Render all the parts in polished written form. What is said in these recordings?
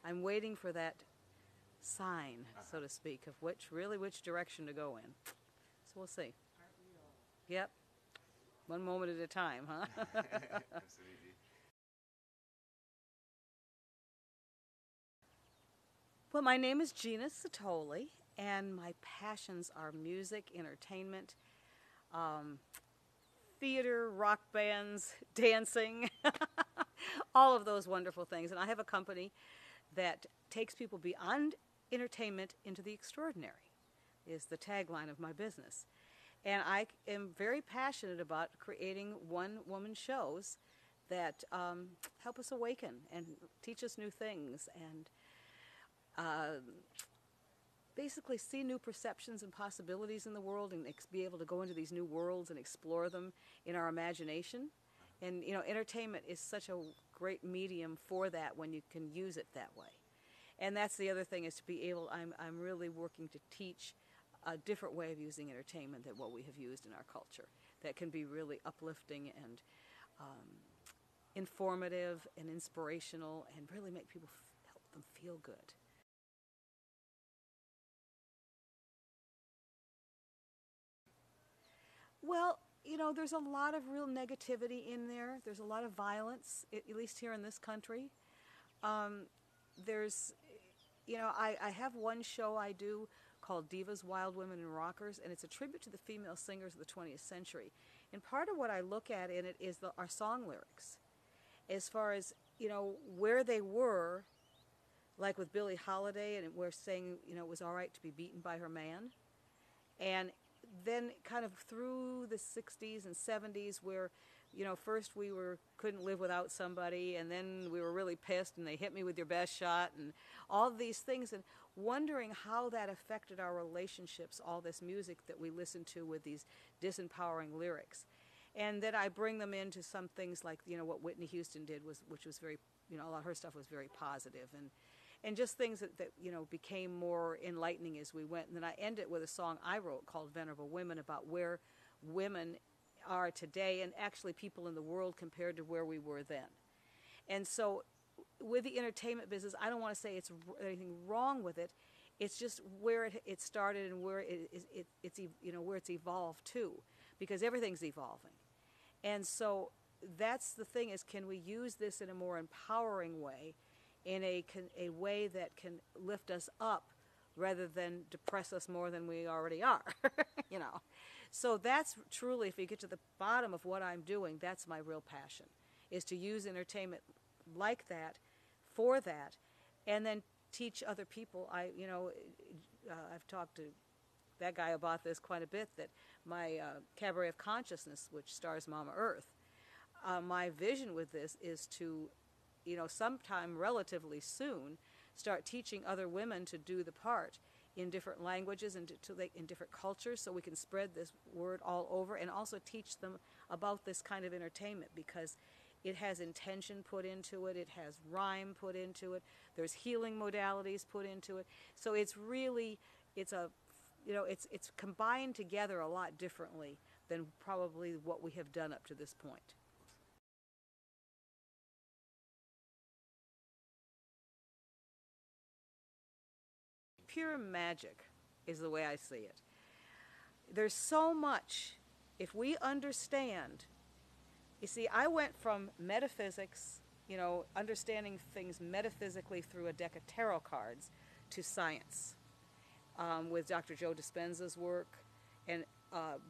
I'm waiting for that sign, so to speak, of which direction to go in. So we'll see. Yep. One moment at a time, huh? Absolutely. Well, my name is Gina Citoli, and my passions are music, entertainment, theater, rock bands, dancing, all of those wonderful things. And I have a company that takes people beyond entertainment into the extraordinary, is the tagline of my business. And I am very passionate about creating one-woman shows that help us awaken and teach us new things and basically see new perceptions and possibilities in the world and be able to go into these new worlds and explore them in our imagination. And, you know, entertainment is such a great medium for that when you can use it that way. And that's the other thing, is to be able, I'm really working to teach a different way of using entertainment than what we have used in our culture that can be really uplifting and informative and inspirational and really make people help them feel good. Well, you know, there's a lot of real negativity in there. There's a lot of violence, at least here in this country. There's, you know, I have one show I do called Divas, Wild Women, and Rockers, and it's a tribute to the female singers of the 20th century. And part of what I look at in it is our song lyrics, as far as, you know, where they were, like with Billie Holiday, and we're saying, you know, it was all right to be beaten by her man. And then kind of through the 60s and 70s where, you know, first we couldn't live without somebody, and then we were really pissed and they hit me with your best shot and all of these things, and wondering how that affected our relationships, all this music that we listened to with these disempowering lyrics. And then I bring them into some things like, you know, what Whitney Houston did, which was very, you know, a lot of her stuff was very positive, and just things that, you know, became more enlightening as we went. And then I end it with a song I wrote called Venerable Women, about where women are today and actually people in the world compared to where we were then. And so with the entertainment business, I don't want to say it's anything wrong with it. It's just where it started and where it's you know, where it's evolved to, because everything's evolving. And so that's the thing, is can we use this in a more empowering way, in a way that can lift us up rather than depress us more than we already are, you know. So that's truly, if you get to the bottom of what I'm doing, that's my real passion, is to use entertainment like that, for that, and then teach other people. You know, I've talked to that guy about this quite a bit, that my Cabaret of Consciousness, which stars Mama Earth, my vision with this is to, you know, sometime relatively soon, start teaching other women to do the part in different languages and in different cultures, so we can spread this word all over, and also teach them about this kind of entertainment, because it has intention put into it, it has rhyme put into it, there's healing modalities put into it. So it's really, it's combined together a lot differently than probably what we have done up to this point. Pure magic is the way I see it. There's so much, if we understand. You see, I went from metaphysics, you know, understanding things metaphysically through a deck of tarot cards, to science, with Dr. Joe Dispenza's work, and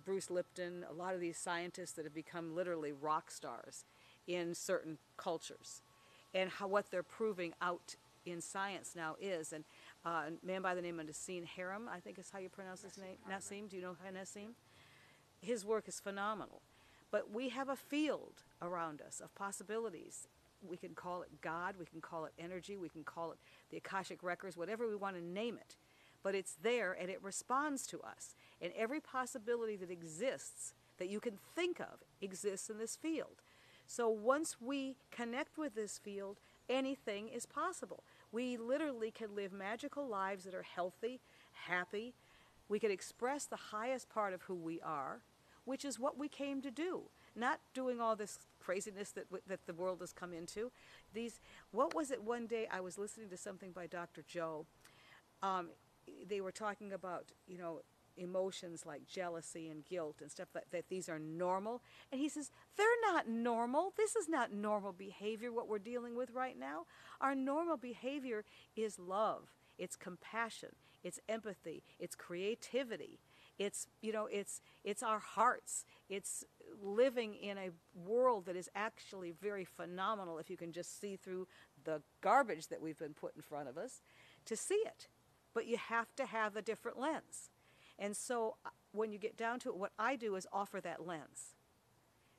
Bruce Lipton, a lot of these scientists that have become literally rock stars in certain cultures, and what they're proving out in science now is. And a man by the name of Nassim Haram, I think is how you pronounce his name. Nassim, do you know Nassim? His work is phenomenal. But we have a field around us of possibilities. We can call it God, we can call it energy, we can call it the Akashic Records, whatever we want to name it. But it's there, and it responds to us. And every possibility that exists, that you can think of, exists in this field. So once we connect with this field, anything is possible. We literally can live magical lives that are healthy, happy. We can express the highest part of who we are. which is what we came to do, not doing all this craziness that the world has come into. What was it one day I was listening to something by Dr. Joe. They were talking about, emotions like jealousy and guilt and stuff that these are normal. And he says, they're not normal. This is not normal behavior, what we're dealing with right now. Our normal behavior is love. It's compassion. It's empathy. It's creativity. It's our hearts. It's living in a world that is actually very phenomenal if you can just see through the garbage that we've been put in front of us to see it. But you have to have a different lens. And so when you get down to it, what I do is offer that lens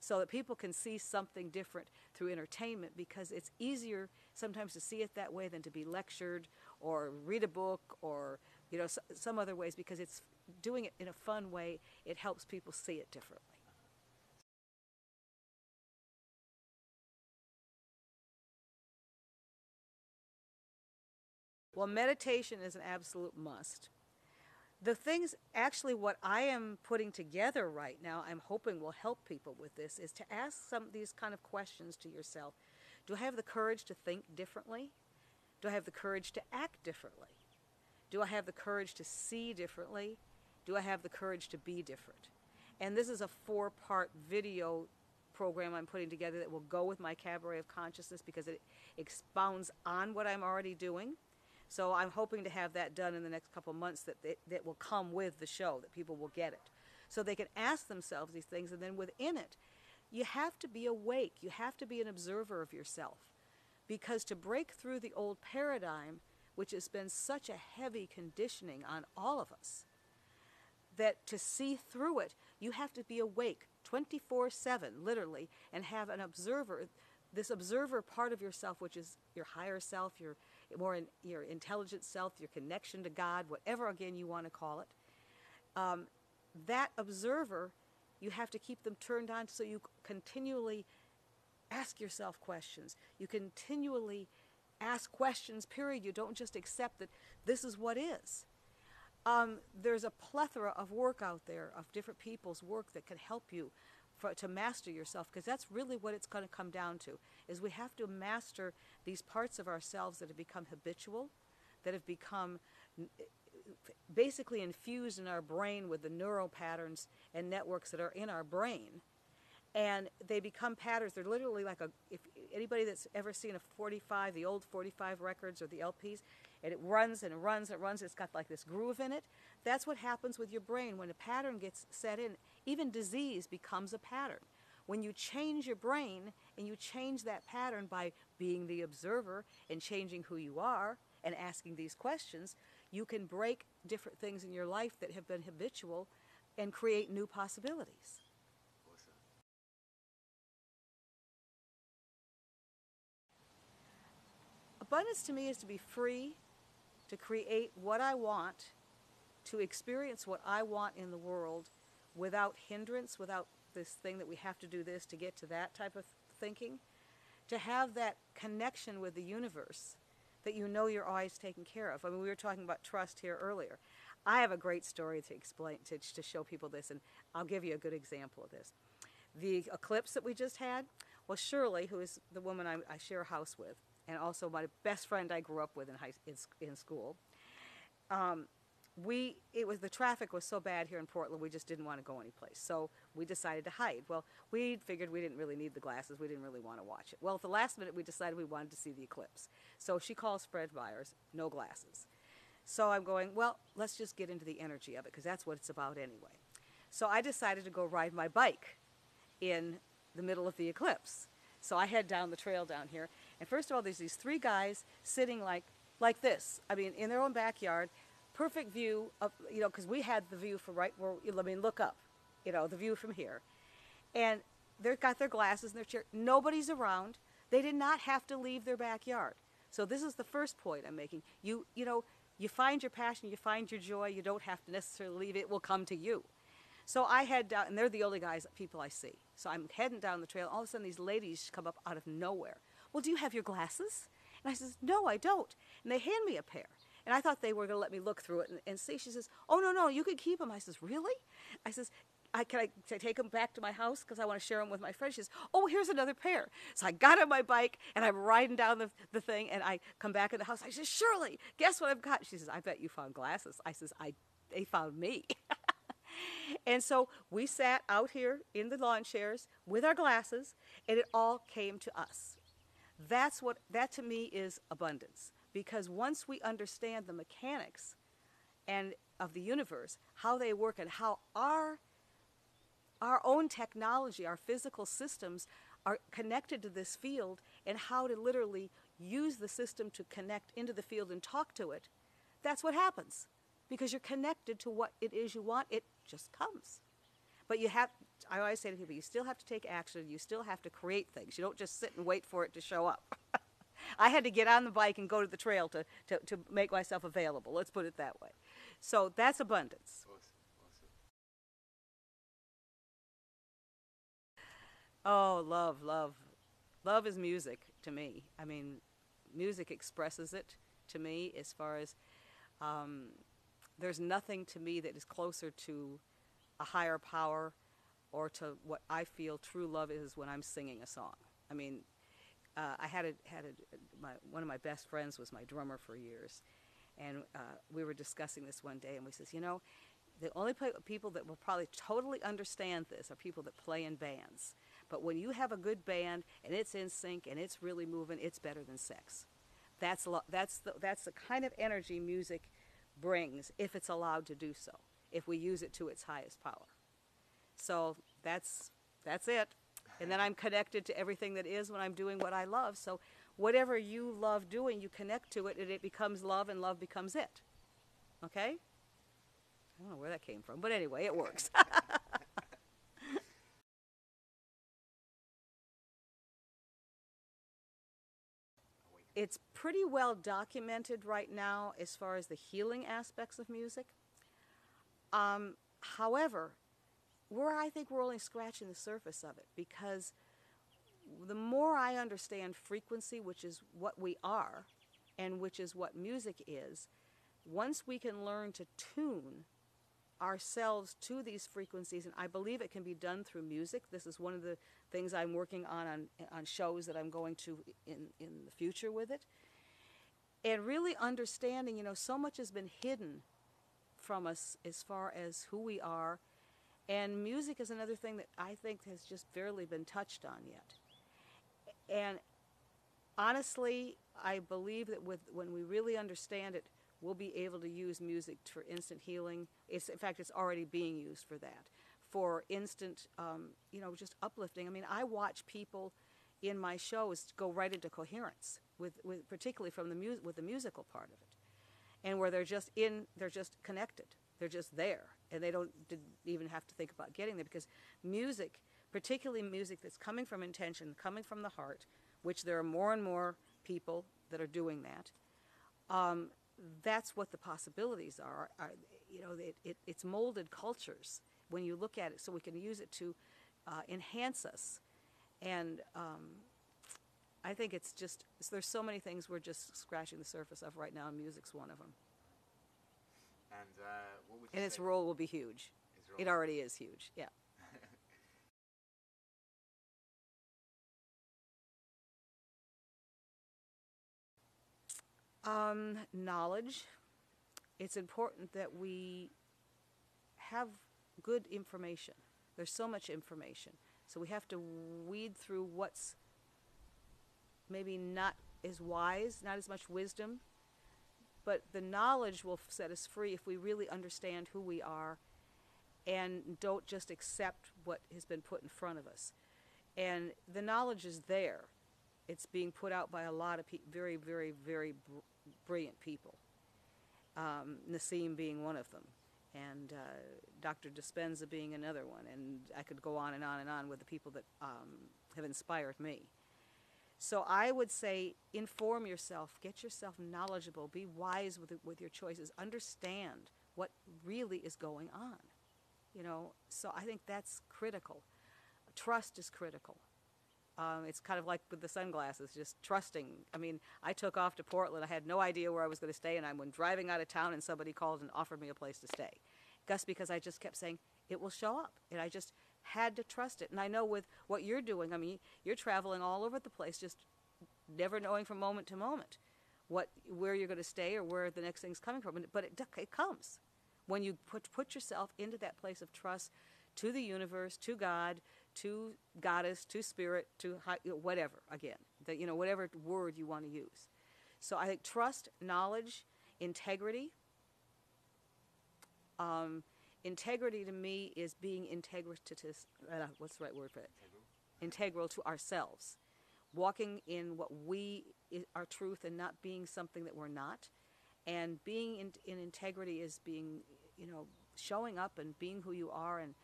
so that people can see something different through entertainment, because it's easier sometimes to see it that way than to be lectured or read a book or, some other ways, because it's doing it in a fun way. It helps people see it differently. Well, meditation is an absolute must. The things, actually, what I am putting together right now, I'm hoping will help people with this, is to ask some of these kind of questions to yourself. Do I have the courage to think differently? Do I have the courage to act differently? Do I have the courage to see differently? Do I have the courage to be different? And this is a 4-part video program I'm putting together that will go with my Cabaret of Consciousness, because it expounds on what I'm already doing. So I'm hoping to have that done in the next couple months, that will come with the show, that people will get it. So they can ask themselves these things, and then within it, you have to be awake. You have to be an observer of yourself. Because to break through the old paradigm, which has been such a heavy conditioning on all of us, that to see through it, you have to be awake 24/7, literally, and have an observer, this observer part of yourself, which is your higher self, your intelligent self, your connection to God, whatever, again, you want to call it. That observer, you have to keep them turned on so you continually ask yourself questions. You continually ask questions, period. You don't just accept that this is what is. There's a plethora of work out there, of different people's work that can help you to master yourself, because that's really what it's going to come down to, is we have to master these parts of ourselves that have become habitual, that have become basically infused in our brain with the neural patterns and networks that are in our brain. And they become patterns. They're literally like if anybody that's ever seen a 45, the old 45 records or the LPs, and it runs and it runs and it runs, it's got like this groove in it. That's what happens with your brain. When a pattern gets set in, even disease becomes a pattern. When you change your brain and you change that pattern by being the observer and changing who you are and asking these questions, you can break different things in your life that have been habitual and create new possibilities. Abundance to me is to be free, to create what I want, to experience what I want in the world without hindrance, without this thing that we have to do this to get to that type of thinking, to have that connection with the universe that you're always taken care of. I mean, we were talking about trust here earlier. I have a great story to explain, to show people this, and I'll give you a good example of this. The eclipse that we just had, well, Shirley, who is the woman I share a house with, and also my best friend I grew up with in school, the traffic was so bad here in Portland, we just didn't want to go anyplace. So we decided to hide. Well, we figured we didn't really need the glasses. We didn't really want to watch it. Well, at the last minute, we decided we wanted to see the eclipse. So she calls Fred Byers, no glasses. So I'm going, well, let's just get into the energy of it, because that's what it's about anyway. So I decided to go ride my bike in the middle of the eclipse. So I head down the trail down here. And first of all, there's these 3 guys sitting like this. I mean, in their own backyard. Perfect view of, because we had the view from right where, look up, the view from here. And they've got their glasses and their chair. Nobody's around. They did not have to leave their backyard. So this is the first point I'm making. You find your passion, you find your joy. You don't have to necessarily leave it. It will come to you. So I head down, and they're the only people I see. So I'm heading down the trail. All of a sudden, these ladies come up out of nowhere. Well, do you have your glasses? And I says, no, I don't. And they hand me a pair. And I thought they were going to let me look through it and see. She says, oh, no, you can keep them. I says, really? I says, can I take them back to my house because I want to share them with my friends? She says, oh, here's another pair. So I got on my bike, and I'm riding down the thing, and I come back in the house. I says, Shirley, guess what I've got? She says, I bet you found glasses. I says, they found me. And so we sat out here in the lawn chairs with our glasses, and it all came to us. That to me is abundance, because once we understand the mechanics and of the universe, how they work, and how our own technology, our physical systems are connected to this field, and how to literally use the system to connect into the field and talk to it, that's what happens. Because you're connected to what it is you want, it just comes. But I always say to people, you still have to take action. You still have to create things. You don't just sit and wait for it to show up. I had to get on the bike and go to the trail to make myself available. Let's put it that way. So that's abundance. Awesome. Oh, love. Love is music to me. I mean, music expresses it to me as far as there's nothing to me that is closer to a higher power or to what I feel true love is when I'm singing a song. I mean, I had one of my best friends was my drummer for years, and we were discussing this one day, and we says, the only people that will probably totally understand this are people that play in bands. But when you have a good band and it's in sync and it's really moving, it's better than sex. That's the kind of energy music brings if it's allowed to do so, if we use it to its highest power. So that's it. And then I'm connected to everything that is when I'm doing what I love. So whatever you love doing, you connect to it, and it becomes love, and love becomes it. Okay? I don't know where that came from, but anyway, it works. It's pretty well documented right now as far as the healing aspects of music. However, I think we're only scratching the surface of it, because the more I understand frequency, which is what we are, and which is what music is, once we can learn to tune ourselves to these frequencies, and I believe it can be done through music. This is one of the things I'm working on shows that I'm going to in the future with it. And really understanding, so much has been hidden from us as far as who we are. And music is another thing that I think has just barely been touched on yet. And honestly, I believe that when we really understand it, we'll be able to use music for instant healing. In fact, it's already being used for that, for instant, just uplifting. I mean, I watch people in my shows go right into coherence, particularly from with the musical part of it, and where they're just connected. They're just there, and they didn't even have to think about getting there, because music, particularly music that's coming from intention, coming from the heart, which there are more and more people that are doing that. That's what the possibilities are. It's molded cultures when you look at it, so we can use it to enhance us. And I think there's so many things we're just scratching the surface of right now, and music's one of them. And what would you say? Its role will be huge. It already is huge, yeah. Knowledge. It's important that we have good information. There's so much information. So we have to weed through what's maybe not as wise, not as much wisdom, but the knowledge will set us free if we really understand who we are and don't just accept what has been put in front of us. And the knowledge is there. It's being put out by a lot of very, very, very brilliant people. Nassim being one of them, and Dr. Dispenza being another one, and I could go on and on and on with the people that have inspired me. So I would say inform yourself, get yourself knowledgeable, be wise with your choices, understand what really is going on. So I think that's critical. Trust is critical. It's kind of like with the sunglasses, just trusting. I mean, I took off to Portland. I had no idea where I was going to stay, and I went driving out of town, and somebody called and offered me a place to stay. Just because I just kept saying, it will show up. And I just had to trust it. And I know with what you're doing, I mean, you're traveling all over the place, just never knowing from moment to moment where you're going to stay or where the next thing's coming from. But it comes when you put yourself into that place of trust to the universe, to God, to goddess, to spirit, to whatever, again, whatever word you want to use. So I think trust, knowledge, integrity. Integrity to me is being integrative. What's the right word for it? Integral to ourselves. Walking in what our truth and not being something that we're not. And being in integrity is being, showing up and being who you are and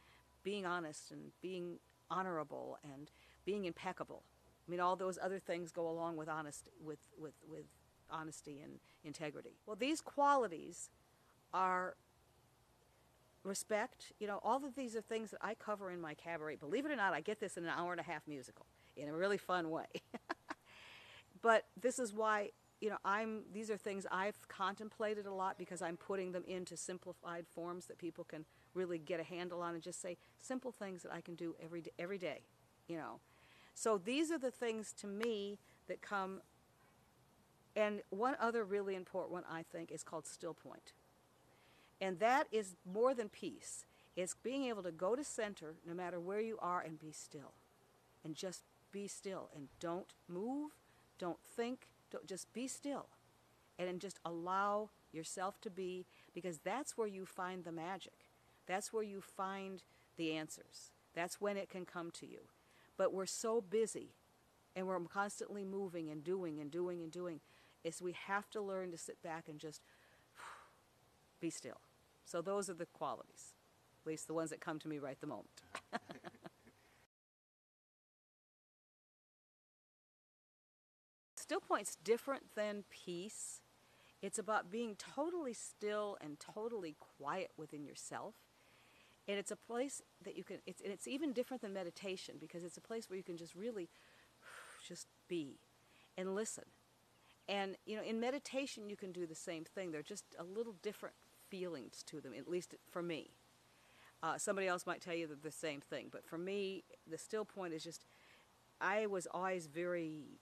being honest and being honorable and being impeccable. I mean, all those other things go along with honesty, with honesty and integrity. Well, these qualities are respect. All of these are things that I cover in my cabaret. Believe it or not, I get this in an hour-and-a-half musical in a really fun way. But this is why, these are things I've contemplated a lot because I'm putting them into simplified forms that people can really get a handle on and just say simple things that I can do every day, So these are the things to me that come. And one other really important one, I think, is called still point. And that is more than peace. It's being able to go to center no matter where you are and be still. And just be still. And don't move, don't think, just be still. And just allow yourself to be, because that's where you find the magic. That's where you find the answers. That's when it can come to you. But we're so busy, and we're constantly moving and doing and doing and doing. We have to learn to sit back and just be still. So those are the qualities, at least the ones that come to me right the moment. Still point's different than peace. It's about being totally still and totally quiet within yourself. And it's a place that you can, it's even different than meditation because it's a place where you can just really just be and listen. And, in meditation you can do the same thing. They're just a little different feelings to them, at least for me. Somebody else might tell you they're the same thing. But for me, the still point is just, I was always very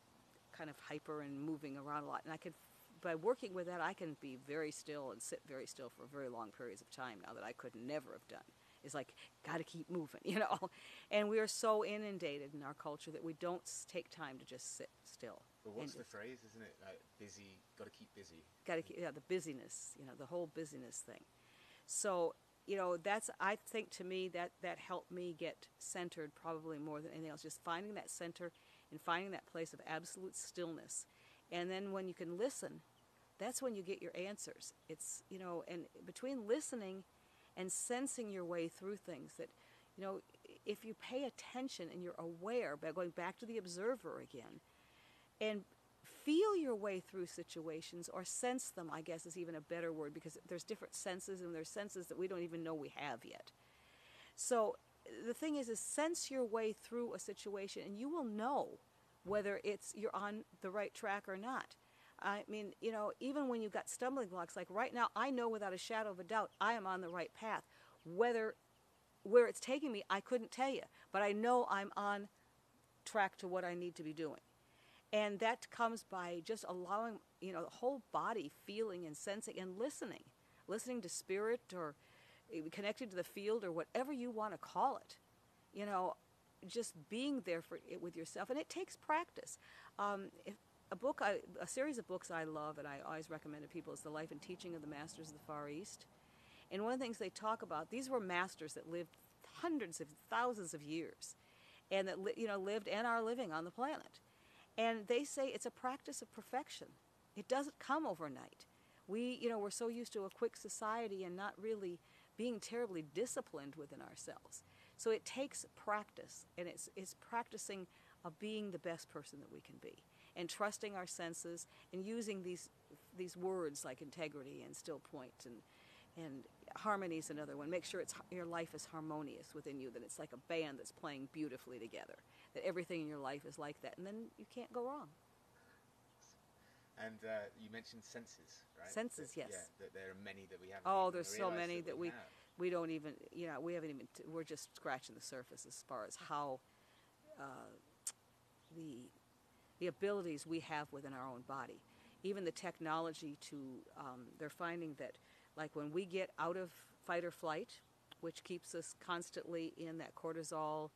kind of hyper and moving around a lot. And by working with that, I can be very still and sit very still for very long periods of time now that I could never have done. It's like, got to keep moving, And we are so inundated in our culture that we don't take time to just sit still. But what's the phrase, isn't it? Like, busy, got to keep busy. Got to keep, the busyness, the whole busyness thing. So, that's, I think to me, that helped me get centered probably more than anything else. Just finding that center and finding that place of absolute stillness. And then when you can listen, that's when you get your answers. It's, and between listening and sensing your way through things that, if you pay attention and you're aware, by going back to the observer again, and feel your way through situations, or sense them, I guess is even a better word, because there's different senses, and there's senses that we don't even know we have yet. So the thing is sense your way through a situation, and you will know whether you're on the right track or not. I mean, even when you've got stumbling blocks, like right now, I know without a shadow of a doubt I am on the right path. Where it's taking me, I couldn't tell you, but I know I'm on track to what I need to be doing. And that comes by just allowing, the whole body feeling and sensing and listening to spirit or connected to the field or whatever you want to call it, just being there with yourself. And it takes practice. A series of books I love and I always recommend to people is The Life and Teaching of the Masters of the Far East. And one of the things they talk about, these were masters that lived hundreds of thousands of years and that lived and are living on the planet. And they say it's a practice of perfection. It doesn't come overnight. We're so used to a quick society and not really being terribly disciplined within ourselves. So it takes practice, and it's practicing of being the best person that we can be, and trusting our senses, and using these words like integrity and still point, and harmony is another one. Make sure your life is harmonious within you, that it's like a band that's playing beautifully together, that everything in your life is like that, and then you can't go wrong. And you mentioned senses, right? Senses, yes. Yeah, that there are many that we haven't. Oh, there's so many that we we don't even, we haven't even, we're just scratching the surface as far as how the abilities we have within our own body. Even the technology to, they're finding that, like when we get out of fight or flight, which keeps us constantly in that cortisol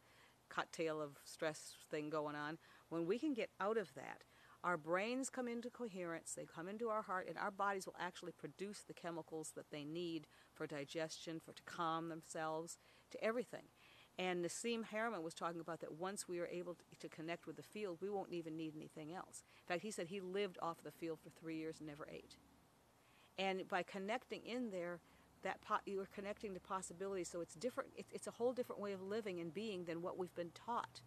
cocktail of stress thing going on, when we can get out of that, our brains come into coherence, they come into our heart, and our bodies will actually produce the chemicals that they need for digestion, to calm themselves, to everything. And Nassim Haramein was talking about that once we are able to connect with the field, we won't even need anything else. In fact, he said he lived off the field for 3 years and never ate. And by connecting in there, you are connecting to possibilities, so it's different. It's a whole different way of living and being than what we've been taught.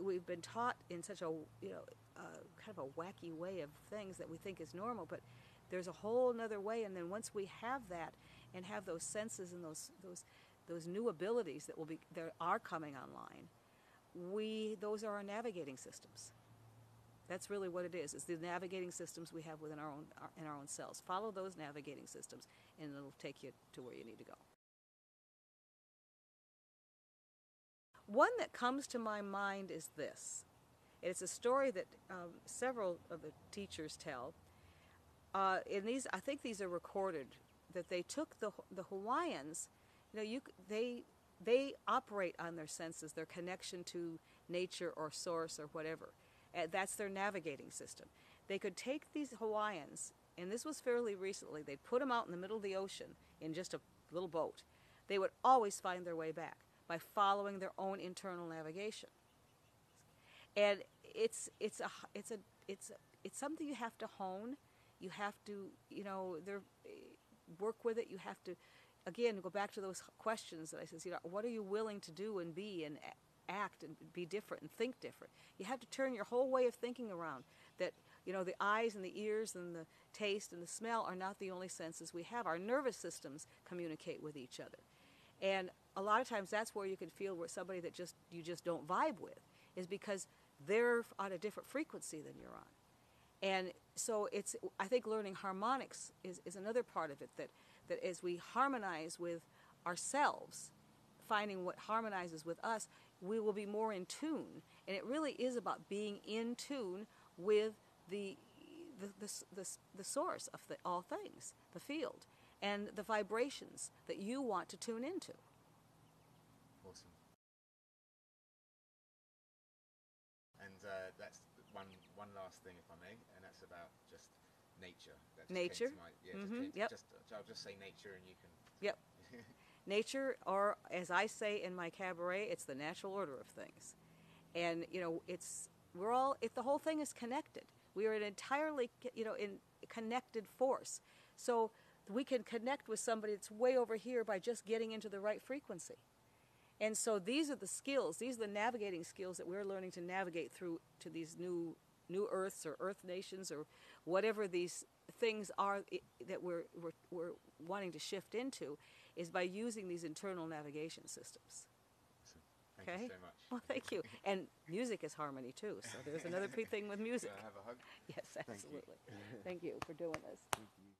We've been taught in such a kind of a wacky way of things that we think is normal, but there's a whole other way. And then once we have that and have those senses and those new abilities that are coming online, those are our navigating systems. That's really what it is the navigating systems we have within in our own selves. Follow those navigating systems, and it'll take you to where you need to go. One that comes to my mind is this. It's a story that several of the teachers tell. In these, I think these are recorded, that they took the Hawaiians. They operate on their senses, their connection to nature or source or whatever. That's their navigating system. They could take these Hawaiians, and this was fairly recently, they'd put them out in the middle of the ocean in just a little boat. They would always find their way back by following their own internal navigation. And it's something you have to hone. You have to, work with it. You have to, again, go back to those questions that I said, what are you willing to do and be and act and be different and think different? You have to turn your whole way of thinking around that, the eyes and the ears and the taste and the smell are not the only senses we have. Our nervous systems communicate with each other. And a lot of times that's where you can feel where somebody that you just don't vibe with is because they're on a different frequency than you're on. And so I think learning harmonics is another part of it, that as we harmonize with ourselves, finding what harmonizes with us, we will be more in tune. And it really is about being in tune with the source of all things, the field, and the vibrations that you want to tune into. Awesome. And that's one last thing, if I may, and that's about just nature. That just nature. Yep. I'll just say nature, and you can. Yep. Nature, or as I say in my cabaret, it's the natural order of things. And the whole thing is connected. We are an entirely, in connected force. So we can connect with somebody that's way over here by just getting into the right frequency. And so these are the skills, these are the navigating skills that we're learning to navigate through to these new earths or earth nations or whatever these things are that we're wanting to shift into, is by using these internal navigation systems. Thank you so much. Well, thank you. And music is harmony too, so there's another thing with music. Can I have a hug? Yes, absolutely. Thank you for doing this. Thank you.